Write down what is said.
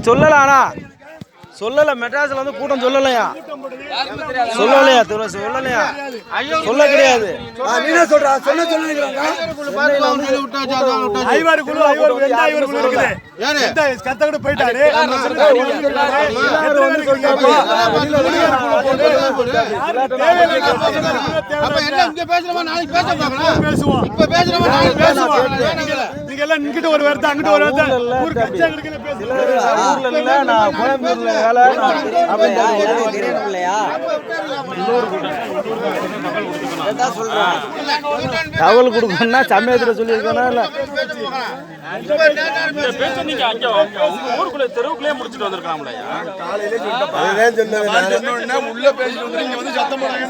சொல்லலா சொல்லல மெட்ராஸ்ல வந்து கூட்டம் சொல்லலையா சொல்லலையா சொல்லலையா சொல்ல கிடையாது நீங்க சொல்றா சொல்ல சொல்லுங்கறாங்க ஐவர் குழு எந்த ஐவர் குழு இருக்குது யாரு எந்த கத்தகட போய்ட்டாரு அப்ப எல்லாம் இங்க பேசுறோமா நாளைக்கு பேச பார்க்கலாம் பேசுவோம் இப்ப பேசுறோமா நாளைக்கு பேசுவோம் நீங்க எல்லாம் இங்கிட்ட ஒரு வார்த்தை அங்கிட்ட ஒரு வார்த்தை ஊர் கட்சி அங்கடல பேசுறீங்க ஊர்ல இல்ல நான் கோயம்புத்தூர்ல வேலை இல்லையா தகவல் கொடுக்கணும்னா சமயத்துல சொல்லியிருக்கோம் இல்ல ஊருக்குள்ள தெருவுக்குள்ளே முடிச்சுட்டு வந்திருக்காங்களா காலையிலே சொல்லிட்டேன் உள்ள பேசிட்டு வந்து நீங்க வந்து சத்தம் போடுறாங்க